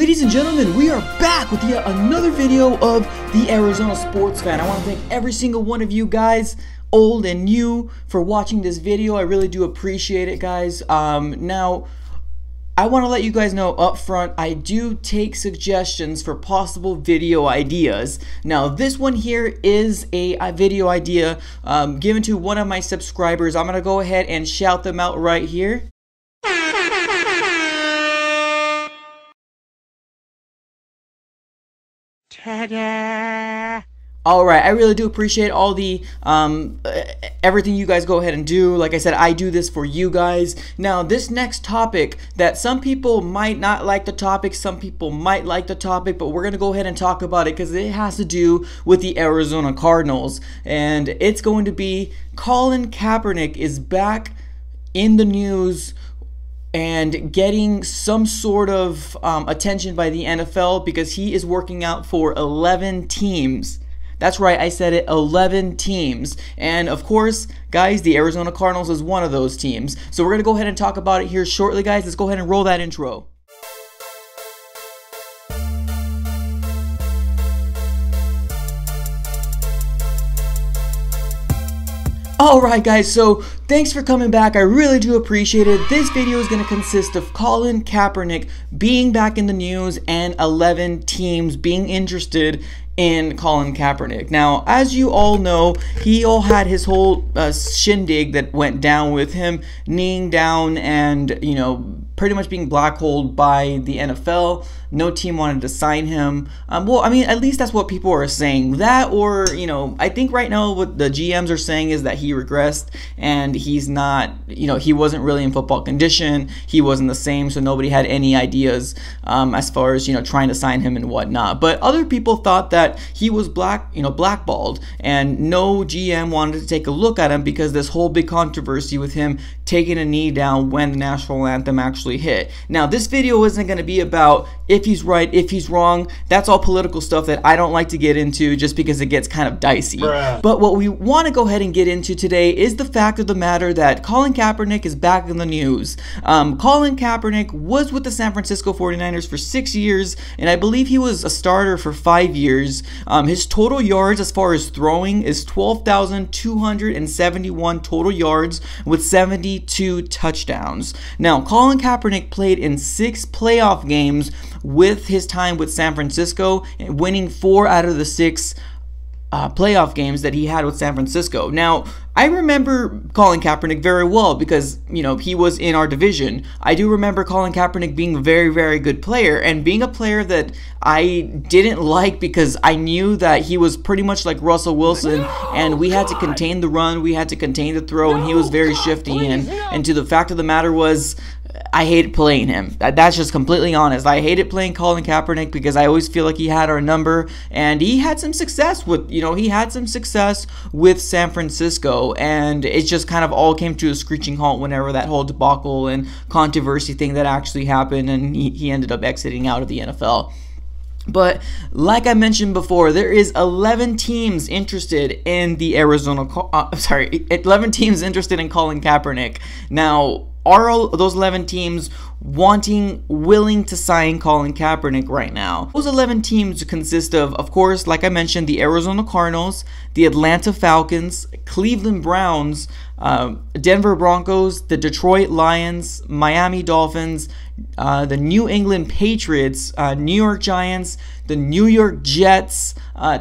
Ladies and gentlemen, we are back with yet another video of the Arizona Sports Fan. I want to thank every single one of you guys, old and new, for watching this video. I really do appreciate it, guys. Now, I want to let you guys know up front, I do take suggestions for possible video ideas. Now, this one here is a video idea given to one of my subscribers. I'm going to go ahead and shout them out right here. Ta-da! Alright, I really do appreciate all the, everything you guys go ahead and do. Like I said, I do this for you guys. Now, this next topic, that some people might not like the topic, some people might like the topic, but we're going to go ahead and talk about it because it has to do with the Arizona Cardinals. And it's going to be Colin Kaepernick is back in the news and getting some sort of attention by the NFL because he is working out for 11 teams. That's right, I said it, 11 teams. And of course, guys, the Arizona Cardinals is one of those teams. So we're going to go ahead and talk about it here shortly, guys. Let's go ahead and roll that intro. Alright guys, so thanks for coming back. I really do appreciate it. This video is going to consist of Colin Kaepernick being back in the news and 11 teams being interested in Colin Kaepernick. Now, as you all know, he all had his whole shindig that went down with him kneeing down and, you know, pretty much being blackballed by the NFL. No team wanted to sign him. Well, I mean, at least that's what people are saying. That, or, you know, I think right now what the GMs are saying is that he regressed and he's not, you know, he wasn't really in football condition. He wasn't the same, so nobody had any ideas as far as, you know, trying to sign him and whatnot. But other people thought that he was blackballed, and no GM wanted to take a look at him because this whole big controversy with him taking a knee down when the national anthem actually hit. Now, this video isn't going to be about if he's right, if he's wrong. That's all political stuff that I don't like to get into just because it gets kind of dicey. Bruh. But what we want to go ahead and get into today is the fact of the matter that Colin Kaepernick is back in the news. Colin Kaepernick was with the San Francisco 49ers for 6 years, and I believe he was a starter for 5 years. His total yards as far as throwing is 12,271 total yards with 72 touchdowns. Now, Colin Kaepernick played in 6 playoff games with his time with San Francisco, winning 4 out of the 6 playoff games that he had with San Francisco. Now, I remember Colin Kaepernick very well because, you know, he was in our division. I do remember Colin Kaepernick being a very, very good player and being a player that I didn't like because I knew that he was pretty much like Russell Wilson and we had to contain the run, we had to contain the throw, and he was very shifty. And to the fact of the matter was, I hated playing him. That's just completely honest. I hated playing Colin Kaepernick because I always feel like he had our number, and he had some success with, you know, he had some success with San Francisco, and it just kind of all came to a screeching halt whenever that whole debacle and controversy thing that actually happened, and he ended up exiting out of the NFL. But like I mentioned before, there is 11 teams interested in the 11 teams interested in Colin Kaepernick. Now, are all those 11 teams willing to sign Colin Kaepernick right now? Those 11 teams consist of course, like I mentioned, the Arizona Cardinals, the Atlanta Falcons, Cleveland Browns, Denver Broncos, the Detroit Lions, Miami Dolphins, the New England Patriots, New York Giants, the New York Jets,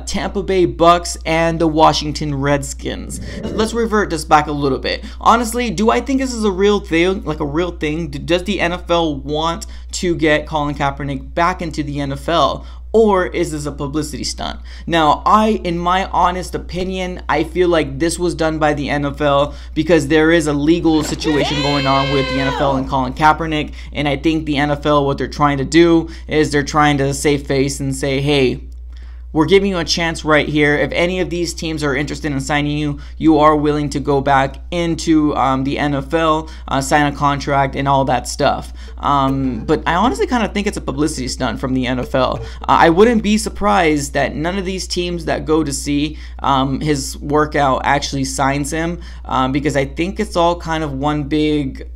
Tampa Bay Bucks, and the Washington Redskins. Let's revert this back a little bit. Honestly, do I think this is a real thing? Like a real thing? Does the NFL want to get Colin Kaepernick back into the NFL? Or is this a publicity stunt? Now, in my honest opinion, I feel like this was done by the NFL because there is a legal situation going on with the NFL and Colin Kaepernick, and I think the NFL, what they're trying to do is they're trying to save face and say, hey, we're giving you a chance right here. If any of these teams are interested in signing you, you are willing to go back into the NFL, sign a contract, and all that stuff. But I honestly kind of think it's a publicity stunt from the NFL. I wouldn't be surprised that none of these teams that go to see his workout actually signs him, because I think it's all kind of one big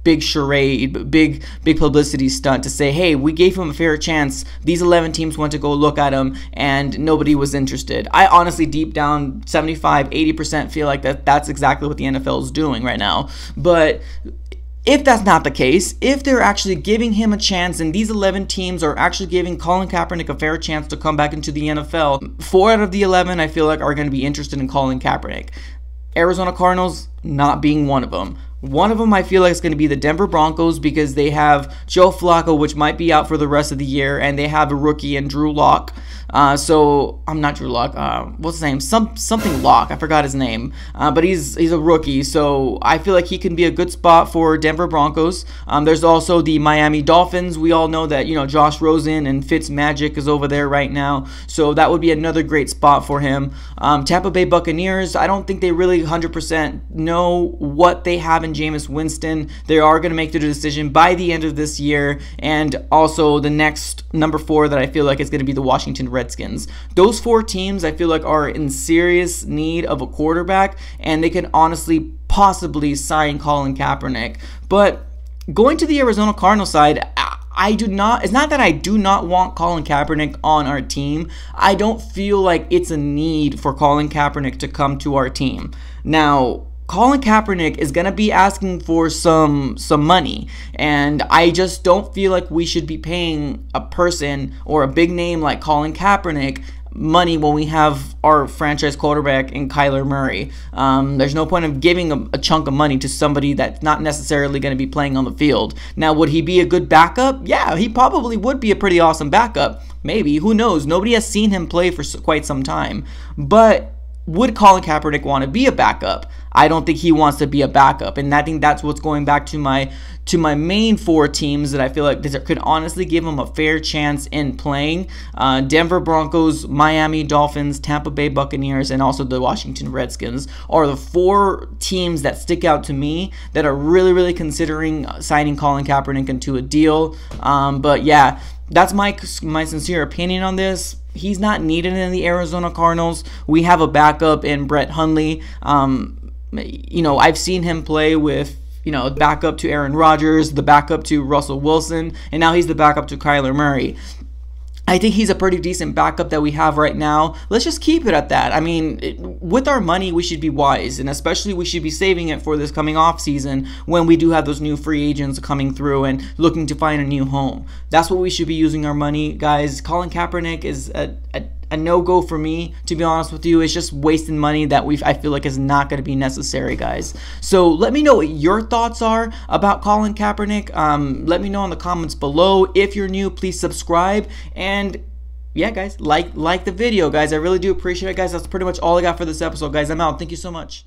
big charade, big publicity stunt to say, hey, we gave him a fair chance. These 11 teams went to go look at him and nobody was interested. I honestly, deep down, 75-80% feel like that's exactly what the NFL is doing right now. But if that's not the case, if they're actually giving him a chance and these 11 teams are actually giving Colin Kaepernick a fair chance to come back into the NFL, 4 out of the 11 I feel like are going to be interested in Colin Kaepernick. Arizona Cardinals not being one of them. One of them I feel like is going to be the Denver Broncos because they have Joe Flacco, which might be out for the rest of the year, and they have a rookie in Drew Lock. So I'm not Drew Lock. What's his name? Something Lock. I forgot his name. But he's a rookie, so I feel like he can be a good spot for Denver Broncos. There's also the Miami Dolphins. We all know that Josh Rosen and Fitzmagic is over there right now, so that would be another great spot for him. Tampa Bay Buccaneers. I don't think they really 100% know what they have in Jameis Winston. They are going to make their decision by the end of this year, and also the next number 4 that I feel like is going to be the Washington Redskins. Those 4 teams I feel like are in serious need of a quarterback, and they can honestly possibly sign Colin Kaepernick. But going to the Arizona Cardinals side, it's not that I do not want Colin Kaepernick on our team. I don't feel like it's a need for Colin Kaepernick to come to our team. Now, Colin Kaepernick is going to be asking for some money, and I just don't feel like we should be paying a person or a big name like Colin Kaepernick money when we have our franchise quarterback in Kyler Murray. There's no point of giving a chunk of money to somebody that's not necessarily going to be playing on the field. Now, would he be a good backup? Yeah, he probably would be a pretty awesome backup. Maybe, who knows? Nobody has seen him play for quite some time. But would Colin Kaepernick want to be a backup? I don't think he wants to be a backup, and I think that's what's going back to my main 4 teams that I feel like could honestly give him a fair chance in playing. Denver Broncos, Miami Dolphins, Tampa Bay Buccaneers, and also the Washington Redskins are the 4 teams that stick out to me that are really considering signing Colin Kaepernick into a deal. But yeah, that's my sincere opinion on this. He's not needed in the Arizona Cardinals. We have a backup in Brett Hundley. I've seen him play with, backup to Aaron Rodgers, the backup to Russell Wilson, and now he's the backup to Kyler Murray. I think he's a pretty decent backup that we have right now. Let's just keep it at that. I mean, with our money, we should be wise, and especially we should be saving it for this coming off season when we do have those new free agents coming through and looking to find a new home. That's what we should be using our money, guys. Colin Kaepernick is a no-go for me, to be honest with you. It's just wasting money that I feel like is not going to be necessary, guys. So let me know what your thoughts are about Colin Kaepernick. Let me know in the comments below. If you're new, please subscribe, and yeah, guys, like the video, guys. I really do appreciate it, guys. That's pretty much all I got for this episode, guys. I'm out. Thank you so much.